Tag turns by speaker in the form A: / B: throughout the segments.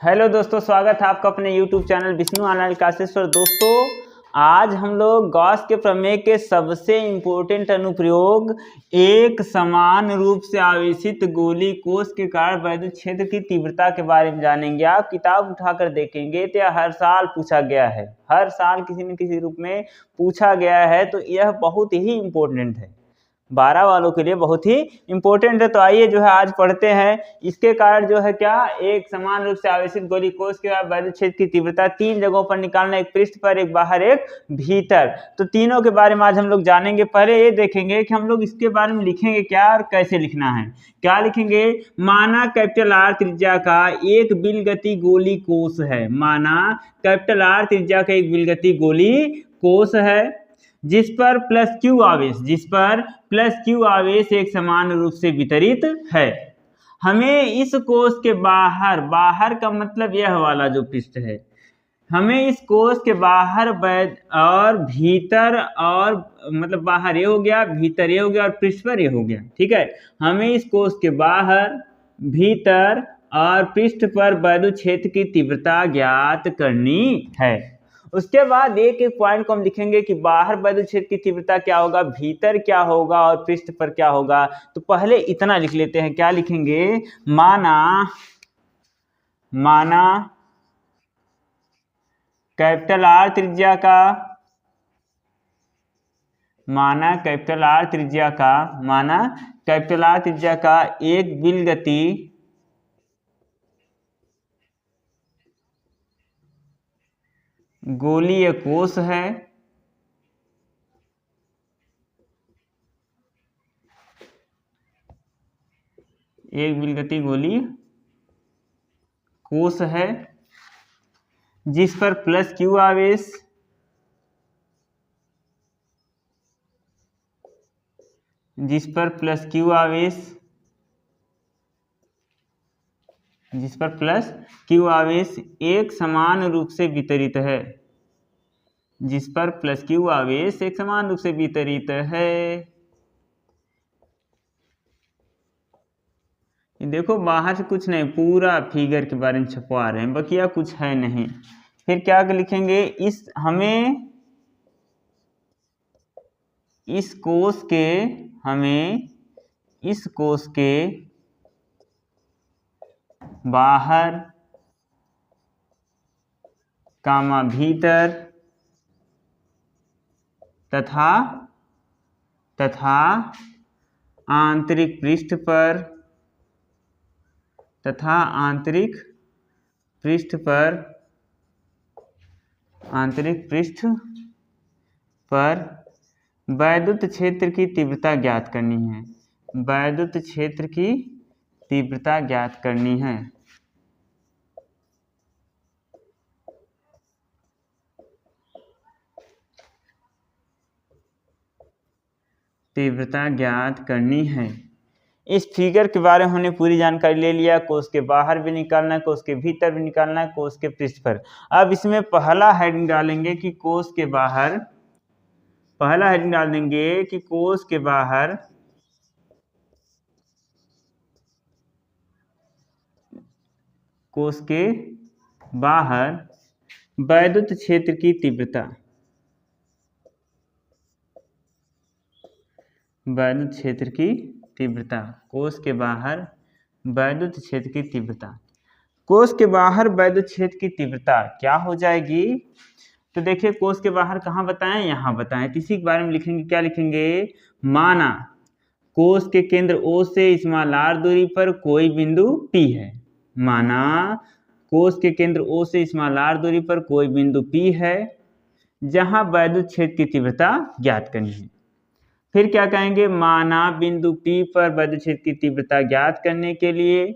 A: Hello दोस्तों, स्वागत है आपका अपने YouTube channel Vishnu online classes पर। दोस्तों, आज हम लोग गॉस के प्रमेय के सबसे इम्पोर्टेंट अनुप्रयोग एक समान रूप से आवेशित गोली कोश के कारण वैद्युत क्षेत्र की तीव्रता के बारे में जानेंगे। आप किताब उठाकर देखेंगे तो यह हर साल पूछा गया है, हर साल किसी न किसी रूप में पूछा गया है, तो यह बहुत ही इम्पोर्टेंट है, 12 वालों के लिए बहुत ही इम्पोर्टेंट है। तो आइए जो है आज पढ़ते हैं। इसके कारण जो है क्या, एक समान रूप से आवेशित गोली कोश के वैद्युत क्षेत्र की तीव्रता 3 जगहों पर निकालना, एक पृष्ठ पर, एक बाहर, एक भीतर। तो तीनों के बारे में आज हम लोग जानेंगे। पहले ये देखेंगे कि हम लोग इसके बारे में लिखेंगे क्या और कैसे लिखना है। क्या लिखेंगे? माना कैपिटल आर त्रिज्या का एक बिलगति गोली कोश है। माना कैपिटल आर त्रिज्या का एक बिलगति गोली कोश है जिस पर प्लस क्यू आवेश एक समान रूप से वितरित है। हमें इस कोश के बाहर का मतलब यह वाला जो पृष्ठ है, हमें इस कोश के बाहर और भीतर, और मतलब बाहर ये हो गया, भीतर ये हो गया और पृष्ठ पर ये हो गया। ठीक है, हमें इस कोश के बाहर, भीतर और पृष्ठ पर वैद्युत क्षेत्र की तीव्रता ज्ञात करनी है। उसके बाद एक एक पॉइंट को हम लिखेंगे कि बाहर वैद्युत क्षेत्र की तीव्रता क्या होगा, भीतर क्या होगा और पृष्ठ पर क्या होगा। तो पहले इतना लिख लेते हैं। क्या लिखेंगे? माना कैपिटल आर त्रिज्या का, माना कैपिटल आर त्रिज्या का एक बिलगति गोलीय कोश है। एक बिलगति गोली कोश है जिस पर प्लस क्यू आवेश, एक समान रूप से वितरित है, देखो बाहर से कुछ नहीं, पूरा फिगर के बारे में छपवा रहे हैं, बकिया कुछ है नहीं। फिर क्या लिखेंगे? हमें इस कोश के बाहर, भीतर तथा आंतरिक पृष्ठ पर वैद्युत क्षेत्र की तीव्रता ज्ञात करनी है। इस फिगर के बारे में हमने पूरी जानकारी ले लिया। कोश के बाहर भी निकालना है, कोश के भीतर भी निकालना है, कोश के पृष्ठ पर। अब इसमें पहला हेडिंग डालेंगे कि कोश के बाहर, वैद्युत क्षेत्र की तीव्रता, कोश के बाहर वैद्युत क्षेत्र की तीव्रता क्या हो जाएगी? तो देखिए, कोश के बाहर कहाँ बताएं? यहाँ बताएं। इसी के बारे में लिखेंगे। क्या लिखेंगे? माना कोश के केंद्र O से स्मॉल r दूरी पर कोई बिंदु P है। माना कोश के केंद्र O से स्मॉल r दूरी पर कोई बिंदु P है जहां वैद्युत क्षेत्र की तीव्रता ज्ञात करनी है। फिर क्या कहेंगे? माना बिंदु P पर वैद्युत क्षेत्र की तीव्रता ज्ञात करने के लिए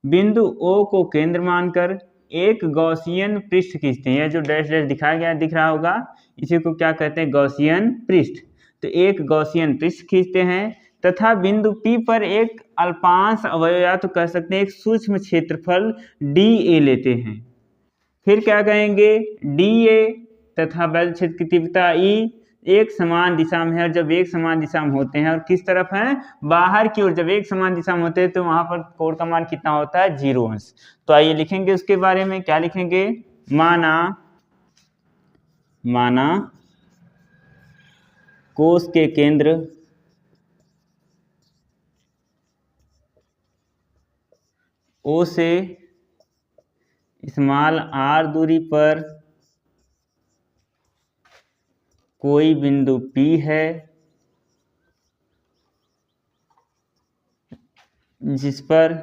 A: बिंदु O को केंद्र मानकर एक गॉसियन पृष्ठ खींचते हैं। जो डैश डैश दिखाया गया दिख रहा होगा, इसी को क्या कहते हैं? गॉसियन पृष्ठ। तो एक गॉसियन पृष्ठ खींचते हैं तथा बिंदु P पर एक अल्पांश अवयव, या तो कह सकते हैं एक सूक्ष्म क्षेत्रफल dA लेते हैं। फिर क्या कहेंगे? dA तथा वैद्युत क्षेत्र की तीव्रता E, एक समान दिशा में है, और जब एक समान दिशा में होते हैं और किस तरफ हैं, बाहर की ओर, जब एक समान दिशा में होते हैं तो वहां पर कोण का मान कितना होता है, 0 अंश। तो आइए लिखेंगे उसके बारे में, क्या लिखेंगे, माना कोष के केंद्र O से स्मॉल r दूरी पर कोई बिंदु P है जिस पर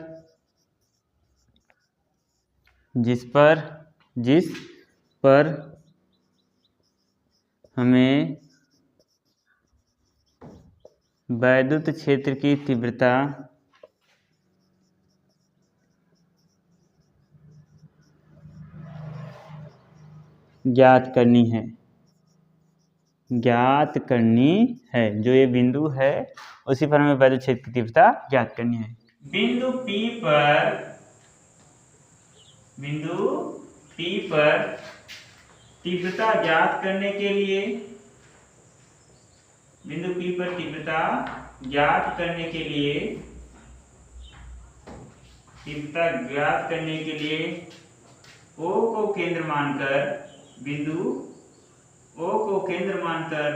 A: हमें वैद्युत क्षेत्र की तीव्रता ज्ञात करनी है, जो ये बिंदु है उसी पर हमें वैद्युत क्षेत्र की तीव्रता ज्ञात करनी है। बिंदु P पर तीव्रता ज्ञात करने के लिए, बिंदु P पर तीव्रता ज्ञात करने के लिए O को केंद्र मानकर, बिंदु O को केंद्र मानकर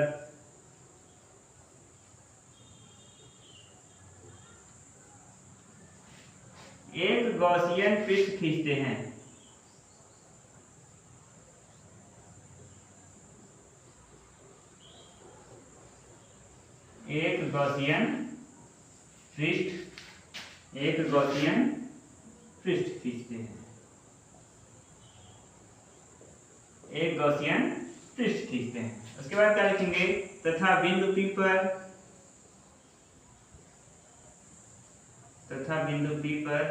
A: एक गॉसियन पृष्ठ खींचते हैं। एक गॉसियन पृष्ठ खींचते हैं। उसके बाद क्या लिखेंगे, तथा बिंदु P पर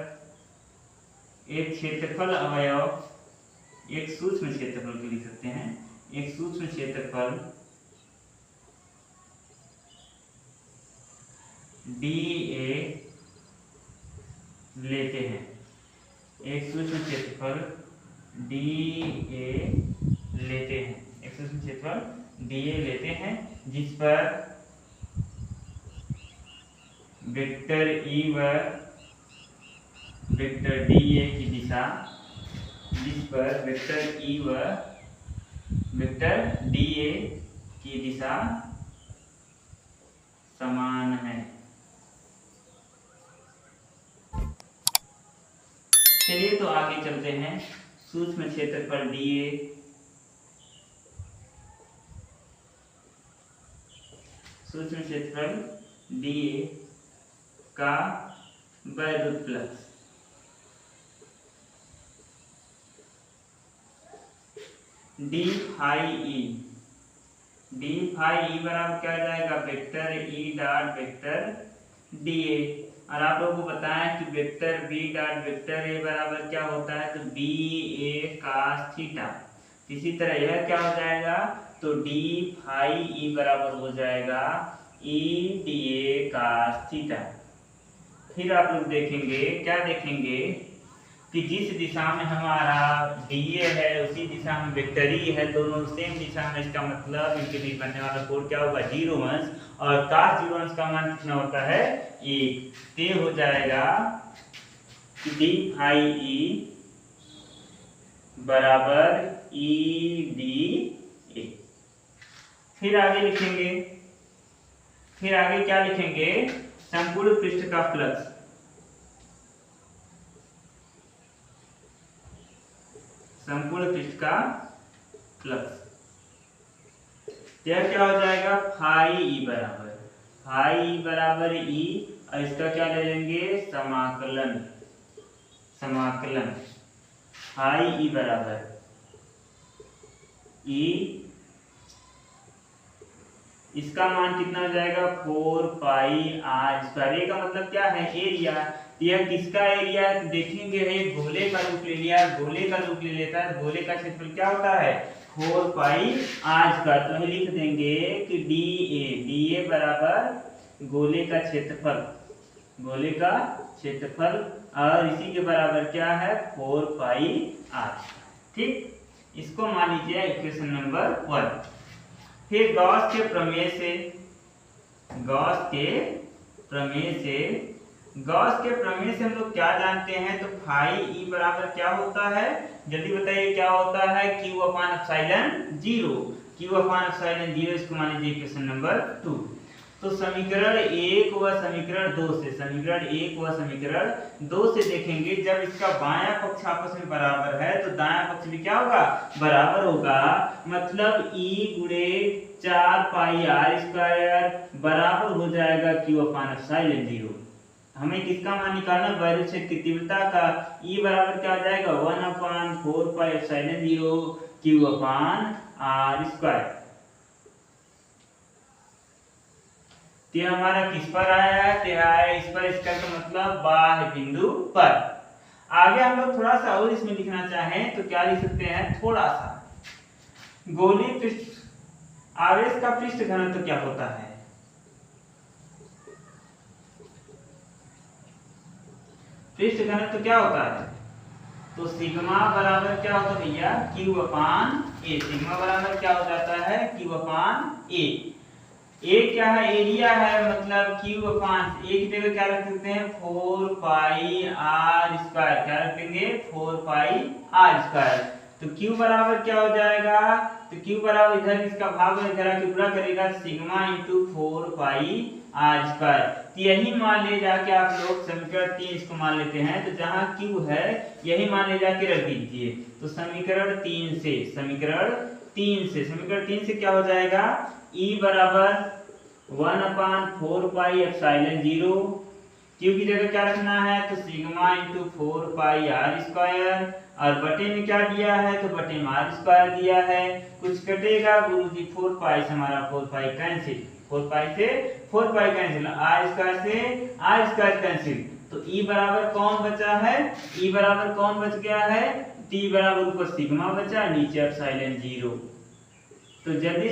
A: एक क्षेत्रफल अवयव, एक सूक्ष्म क्षेत्रफल को लिख सकते हैं, एक सूक्ष्म क्षेत्रफल dA लेते हैं, एक सूक्ष्म क्षेत्रफल dA लेते हैं, जिस पर वेक्टर E व वेक्टर dA की दिशा, समान है। चलिए तो आगे चलते हैं। सूक्ष्म क्षेत्रफल dA, का वैद्युत फ्लक्स, d phi e बराबर क्या आ जाएगा, vector E dot vector dA। और आप लोगों को बताएं कि vector B dot vector A बराबर क्या होता है, तो BA cos थीटा। इसी तरह यह क्या हो जाएगा, तो d phi e बराबर हो जाएगा E dA cos थीटा। फिर आप लोग देखेंगे, क्या देखेंगे कि जिस दिशा में हमारा dA है उसी दिशा में वेक्टर E है, दोनों सेम दिशा में, इसका मतलब इनके बीच बनने वाला कोण क्या होगा, 0 अंश। और cos 0 अंश का मान कितना होता है, 1। तो हो जाएगा कि d phi E बराबर E dA। फिर आगे क्या लिखेंगे, संपूर्ण पृष्ठ का फ्लक्स, यह क्या हो जाएगा, phi E बराबर E, और इसका क्या ले लेंगे, समाकलन phi E बराबर E, इसका मान कितना हो जाएगा, 4 पाई r स्क्वायर। ए का मतलब क्या है, एरिया। यह किसका एरिया है, तो देखेंगे एक गोले का रूप ले लिया, गोले का रूप ले लेता है, गोले का क्षेत्रफल क्या होता है, 4 पाई r स्क्वायर। तो हम लिख देंगे कि dA बराबर गोले का क्षेत्रफल, और इसी के बराबर क्या है, 4 पाई r। ठीक, इसको मान लीजिए इक्वेशन नंबर 1। फिर गॉस के प्रमेय से हम लोग क्या जानते हैं, तो फाई ई बराबर क्या होता है, जल्दी बताइए क्या होता है, क्यू अपान एप्सिलॉन जीरो। इसको मान लीजिए इक्वेशन नंबर 2। तो समीकरण 1 व समीकरण 2 से देखेंगे, जब इसका बायां पक्ष आपस में बराबर है तो दायां पक्ष भी क्या होगा, बराबर होगा। मतलब E गुणे 4 पाई आर स्क्वायर बराबर हो जाएगा क्यू अपान एप्सिलॉन जीरो। हमें किसका मान निकालना, वैद्युत क्षेत्र की तीव्रता का। E बराबर क्या हो जाएगा, 1/4 pi epsilon zero q upon r square. तो हमारा किस पर आया है, तो आया इस पर, इसका तो मतलब बाह्य बिंदु पर। आगे हम लोग थोड़ा सा और इसमें लिखना चाहें तो क्या लिख सकते हैं, थोड़ा सा गोलीय पृष्ठ आवेश का पृष्ठ घनत्व क्या होता है, पृष्ठ घनत्व क्या होता है, तो सिग्मा बराबर क्या होता है भैया, क्यू अपान ए। सिग्मा बराबर क्या हो जाता है, क्यू अपान ए। ए क्या है, एरिया है, मतलब क्यू अपान ए की जगह क्या रख सकते हैं, 4 पाई आर स्क्वायर। क्या रख देंगे, 4 पाई आर स्क्वायर। तो क्यू बराबर क्या हो जाएगा, तो क्यू बराबर इधर इसका भाग इधर आके पूरा करेगा, sigma into 4 pi r square. तो यही मान ले जाके आप लोग समीकरण 3 इसको मान लेते हैं, तो जहां क्यू है यही मान ले जाके रख दीजिए। तो समीकरण 3 से क्या हो जाएगा, E बराबर 1/4 पाई एप्सिलॉन जीरो, क्यू की जगह क्या रखना है, तो sigma into 4 pi r square, और बटे में क्या दिया है, तो बटे में आर स्क्वायर दिया है। कुछ कटेगा गुरुजी, 4 पाई से हमारा 4 पाई कैंसिल, 4 पाई से 4 पाई कैंसिल, आर स्क्वायर से आर स्क्वायर कैंसिल। तो E बराबर कौन बचा है, E बराबर कौन बच गया है, T बराबर ऊपर सिग्मा बचा, नीचे एप्सिलॉन जीरो। तो जल्दी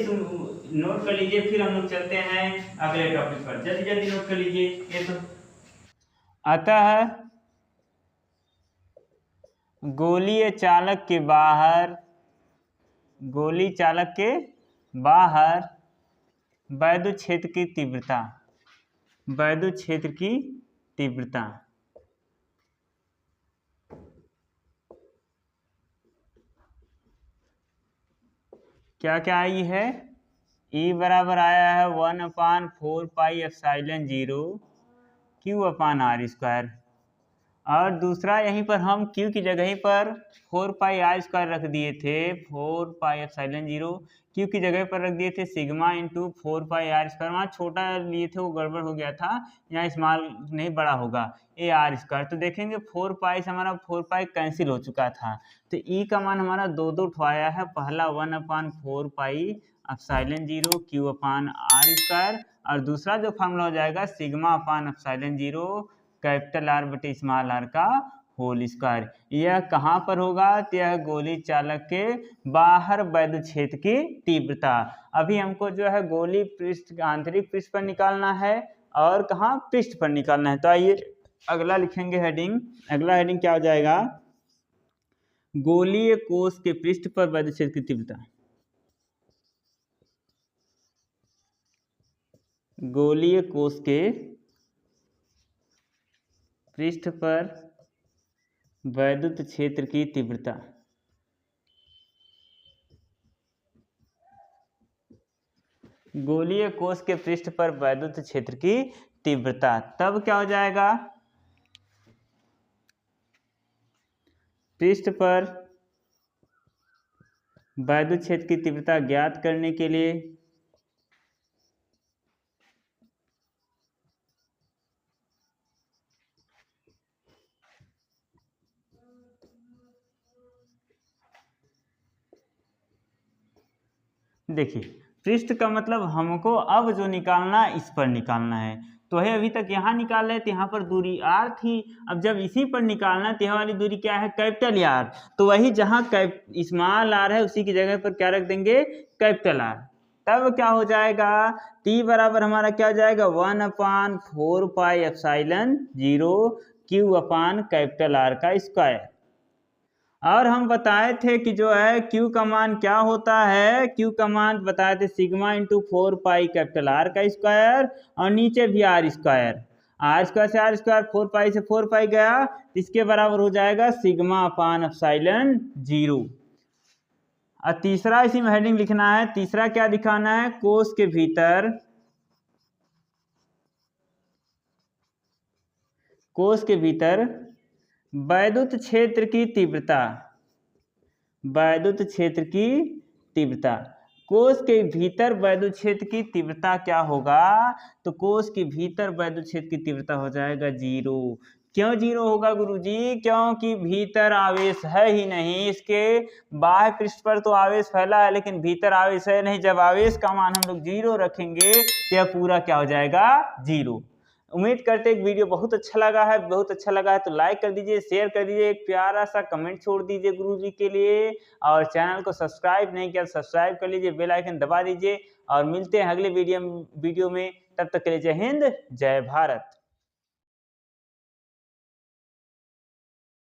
A: नोट कर लीजिए, फिर हम लोग चलते हैं अगले टॉपिक पर। जल्दी जल्दी नोट कर लीजिए ये तो। अतः गोलीय चालक के बाहर वैद्युत क्षेत्र की तीव्रता क्या क्या आई है, E बराबर आया है 1/4 pi epsilon zero q upon r square. और दूसरा यहीं पर हम Q की जगह ही पर 4 पाई आर स्क्वायर रख दिए थे, 4 पाई एप्सिलॉन जीरो। Q की जगह पर रख दिए थे sigma into 4 pi r square. वहाँ छोटा लिए थे वो गड़बड़ हो गया था, यहाँ स्मॉल नहीं बड़ा होगा, ए आर स्क्वायर। तो देखेंगे 4 पाई से हमारा 4 पाई कैंसिल हो चुका था, तो E का मान हमारा दो आया है। पहला 1/4 pi epsilon zero q upon r square, और दूसरा जो फार्मूला हो जाएगा sigma upon epsilon zero capital r बटे स्मॉल आर का होल स्क्वायर। यह कहाँ पर होगा, तो यह गोली चालक के बाहर वैद्युत क्षेत्र की तीव्रता। अभी हमको जो है गोली पृष्ठ आंतरिक पृष्ठ पर निकालना है और कहाँ, पृष्ठ पर निकालना है। तो आइए अगला लिखेंगे हेडिंग। अगला हेडिंग क्या हो जाएगा, गोलीय कोश के पृष्ठ पर वैद्युत क्षेत्र की तीव्रता। गोलीय कोश के पृष्ठ पर वैद्युत क्षेत्र की तीव्रता। गोलीय कोश के पृष्ठ पर वैद्युत क्षेत्र की तीव्रता, तब क्या हो जाएगा, पृष्ठ पर वैद्युत क्षेत्र की तीव्रता ज्ञात करने के लिए देखिए, पृष्ठ का मतलब हमको अब जो निकालना इस पर निकालना है। तो है अभी तक यहाँ निकाल रहे थे, यहाँ पर दूरी r थी। अब जब इसी पर निकालना है तो यह वाली दूरी क्या है, कैपिटल R। तो वही जहाँ स्मॉल r है उसी की जगह पर क्या रख देंगे, कैपिटल R। तब क्या हो जाएगा, T बराबर हमारा क्या हो जाएगा, 1/4 पाई एप्सिलॉन जीरो क्यू अपान कैपिटल R का स्क्वायर। और हम बताए थे कि जो है क्यू का मान क्या होता है, क्यू का मान बताए थे sigma into 4 pi capital R का स्क्वायर और नीचे भी आर स्क्वायर, आर स्क्वायर से आर स्क्वायर 4 पाई से 4 पाई गया, इसके बराबर हो जाएगा सिग्मा अपान एप्सिलॉन 0। और तीसरा इसी में हेडिंग लिखना है, तीसरा क्या दिखाना है, कोस के भीतर वैद्युत क्षेत्र की तीव्रता, वैद्युत क्षेत्र की तीव्रता, कोश के भीतर वैद्युत क्षेत्र की तीव्रता क्या होगा, तो कोश के भीतर वैद्युत क्षेत्र की तीव्रता हो जाएगा 0। क्यों 0 होगा गुरुजी, क्योंकि भीतर आवेश है ही नहीं, इसके बाह्य पृष्ठ पर तो आवेश फैला है लेकिन भीतर आवेश है नहीं। जब आवेश का मान हम लोग 0 रखेंगे तो यह पूरा क्या हो जाएगा, 0। उम्मीद करते हैं वीडियो बहुत अच्छा लगा है, बहुत अच्छा लगा है तो लाइक कर दीजिए, शेयर कर दीजिए, एक प्यारा सा कमेंट छोड़ दीजिए गुरुजी के लिए, और चैनल को सब्सक्राइब नहीं किया सब्सक्राइब कर लीजिए, बेल आइकन दबा दीजिए, और मिलते हैं अगले वीडियो में। तब तक के लिए जय हिंद जय भारत।